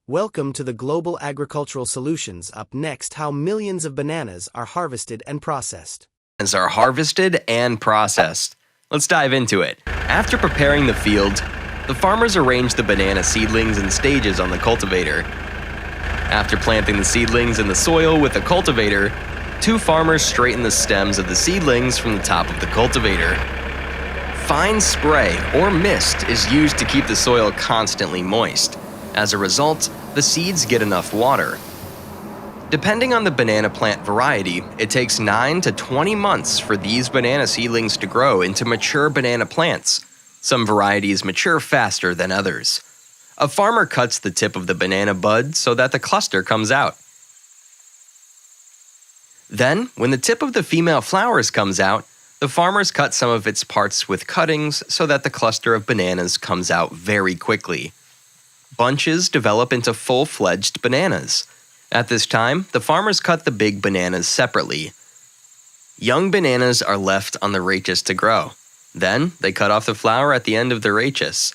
Welcome to the Global Agricultural Solutions. Up next, how millions of bananas are harvested and processed. Bananas are harvested and processed. Let's dive into it. After preparing the field, the farmers arrange the banana seedlings in stages on the cultivator. After planting the seedlings in the soil with a cultivator, two farmers straighten the stems of the seedlings from the top of the cultivator. Fine spray or mist is used to keep the soil constantly moist. As a result, the seeds get enough water. Depending on the banana plant variety, it takes 9 to 20 months for these banana seedlings to grow into mature banana plants. Some varieties mature faster than others. A farmer cuts the tip of the banana bud so that the cluster comes out. Then, when the tip of the female flowers comes out, the farmers cut some of its parts with cuttings so that the cluster of bananas comes out very quickly. Bunches develop into full-fledged bananas. At this time, the farmers cut the big bananas separately. Young bananas are left on the rachis to grow. Then, they cut off the flower at the end of the rachis.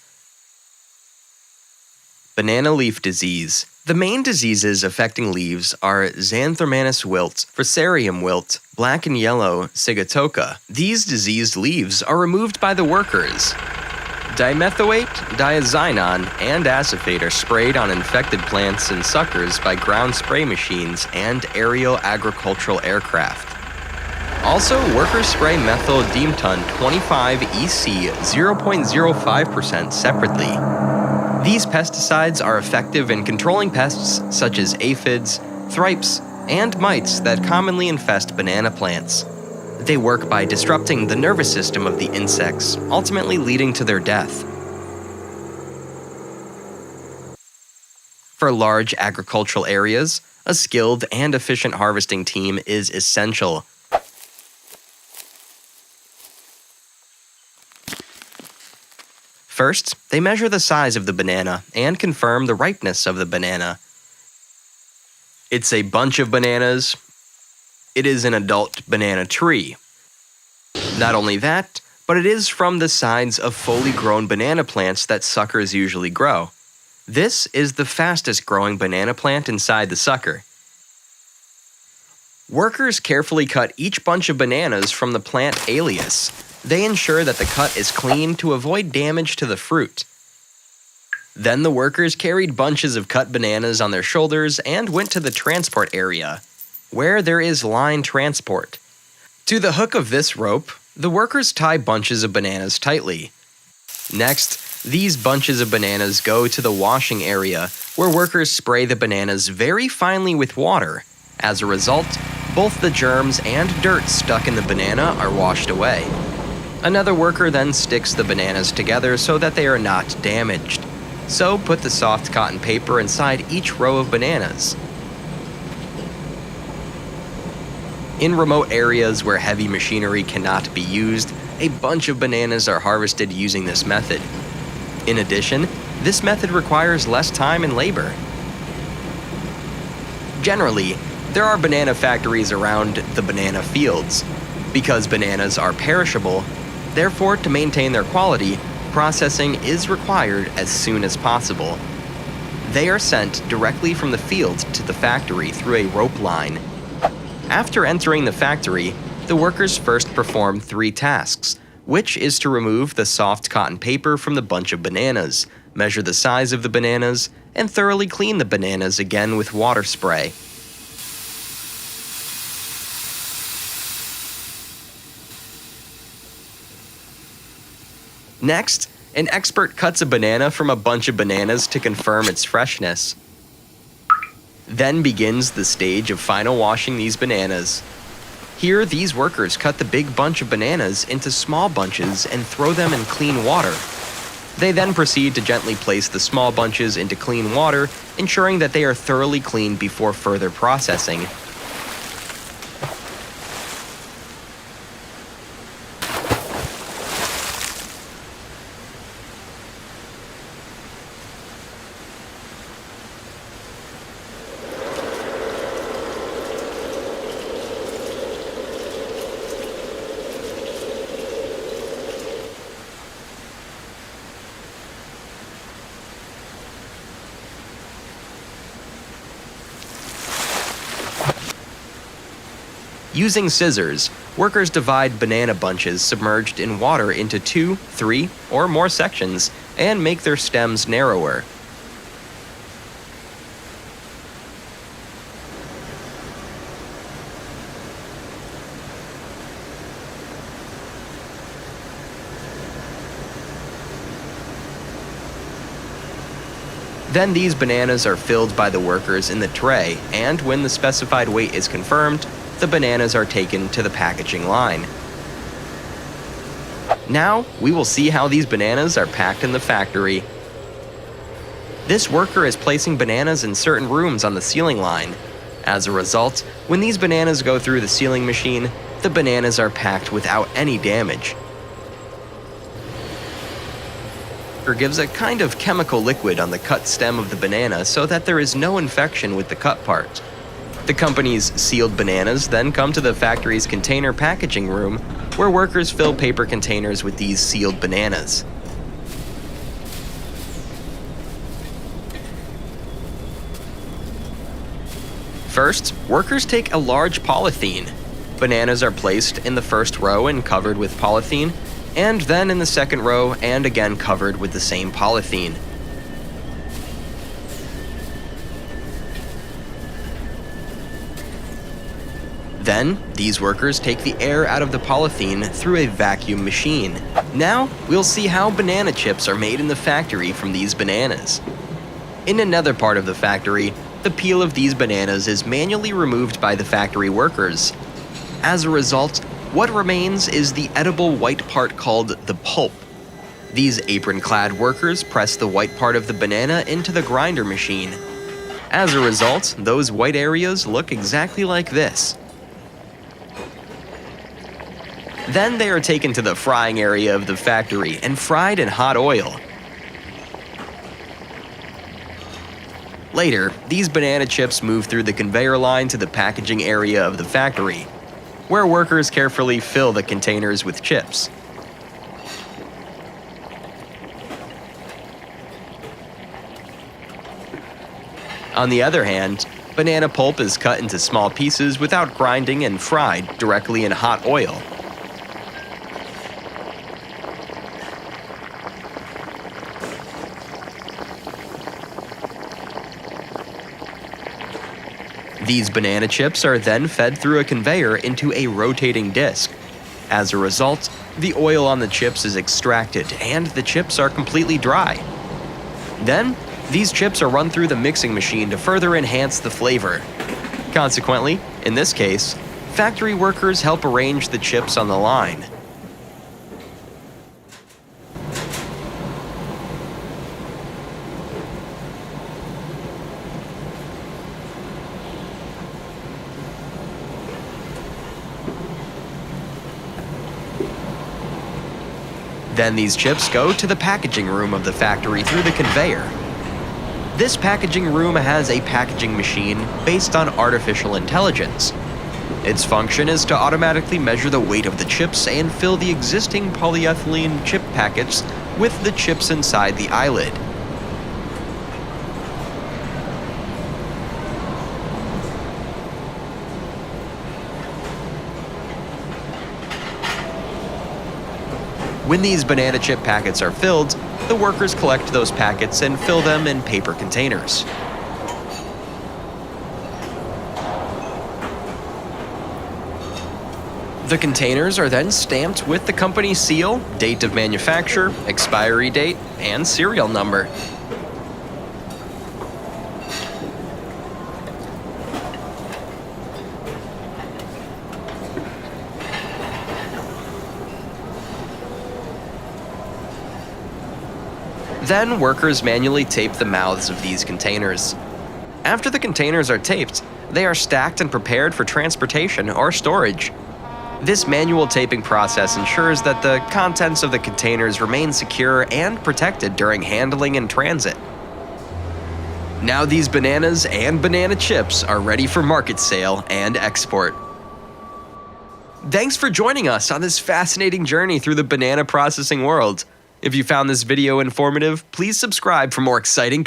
Banana leaf disease. The main diseases affecting leaves are xanthomanous wilt, fusarium wilt, black and yellow sigatoka. These diseased leaves are removed by the workers. Dimethoate, diazinon, and acephate are sprayed on infected plants and suckers by ground spray machines and aerial agricultural aircraft. Also, workers spray methyl dimetun 25 EC 0.05% separately. These pesticides are effective in controlling pests such as aphids, thrips, and mites that commonly infest banana plants. They work by disrupting the nervous system of the insects, ultimately leading to their death. For large agricultural areas, a skilled and efficient harvesting team is essential. First, they measure the size of the banana and confirm the ripeness of the banana. It's a bunch of bananas. It is an adult banana tree. Not only that, but it is from the sides of fully grown banana plants that suckers usually grow. This is the fastest growing banana plant inside the sucker. Workers carefully cut each bunch of bananas from the plant alias. They ensure that the cut is clean to avoid damage to the fruit. Then the workers carried bunches of cut bananas on their shoulders and went to the transport area, where there is line transport. To the hook of this rope, the workers tie bunches of bananas tightly. Next, these bunches of bananas go to the washing area, where workers spray the bananas very finely with water. As a result, both the germs and dirt stuck in the banana are washed away. Another worker then sticks the bananas together so that they are not damaged. So put the soft cotton paper inside each row of bananas. In remote areas where heavy machinery cannot be used, a bunch of bananas are harvested using this method. In addition, this method requires less time and labor. Generally, there are banana factories around the banana fields. Because bananas are perishable, therefore, to maintain their quality, processing is required as soon as possible. They are sent directly from the field to the factory through a rope line. After entering the factory, the workers first perform 3 tasks, which is to remove the soft cotton paper from the bunch of bananas, measure the size of the bananas, and thoroughly clean the bananas again with water spray. Next, an expert cuts a banana from a bunch of bananas to confirm its freshness. Then begins the stage of final washing these bananas. Here, these workers cut the big bunch of bananas into small bunches and throw them in clean water. They then proceed to gently place the small bunches into clean water, ensuring that they are thoroughly cleaned before further processing. Using scissors, workers divide banana bunches submerged in water into 2, 3, or more sections and make their stems narrower. Then these bananas are filled by the workers in the tray, and when the specified weight is confirmed, the bananas are taken to the packaging line. Now, we will see how these bananas are packed in the factory. This worker is placing bananas in certain rooms on the sealing line. As a result, when these bananas go through the sealing machine, the bananas are packed without any damage. Gives a kind of chemical liquid on the cut stem of the banana so that there is no infection with the cut part. The company's sealed bananas then come to the factory's container packaging room, where workers fill paper containers with these sealed bananas. First, workers take a large polythene. Bananas are placed in the first row and covered with polythene, and then in the second row and again covered with the same polythene. Then, these workers take the air out of the polythene through a vacuum machine. Now, we'll see how banana chips are made in the factory from these bananas. In another part of the factory, the peel of these bananas is manually removed by the factory workers. As a result, what remains is the edible white part called the pulp. These apron-clad workers press the white part of the banana into the grinder machine. As a result, those white areas look exactly like this. Then they are taken to the frying area of the factory and fried in hot oil. Later, these banana chips move through the conveyor line to the packaging area of the factory, where workers carefully fill the containers with chips. On the other hand, banana pulp is cut into small pieces without grinding and fried directly in hot oil. These banana chips are then fed through a conveyor into a rotating disc. As a result, the oil on the chips is extracted and the chips are completely dry. Then, these chips are run through the mixing machine to further enhance the flavor. Consequently, in this case, factory workers help arrange the chips on the line. Then these chips go to the packaging room of the factory through the conveyor. This packaging room has a packaging machine based on artificial intelligence. Its function is to automatically measure the weight of the chips and fill the existing polyethylene chip packets with the chips inside the eyelid. When these banana chip packets are filled, the workers collect those packets and fill them in paper containers. The containers are then stamped with the company seal, date of manufacture, expiry date, and serial number. Then workers manually tape the mouths of these containers. After the containers are taped, they are stacked and prepared for transportation or storage. This manual taping process ensures that the contents of the containers remain secure and protected during handling and transit. Now these bananas and banana chips are ready for market sale and export. Thanks for joining us on this fascinating journey through the banana processing world. If you found this video informative, please subscribe for more exciting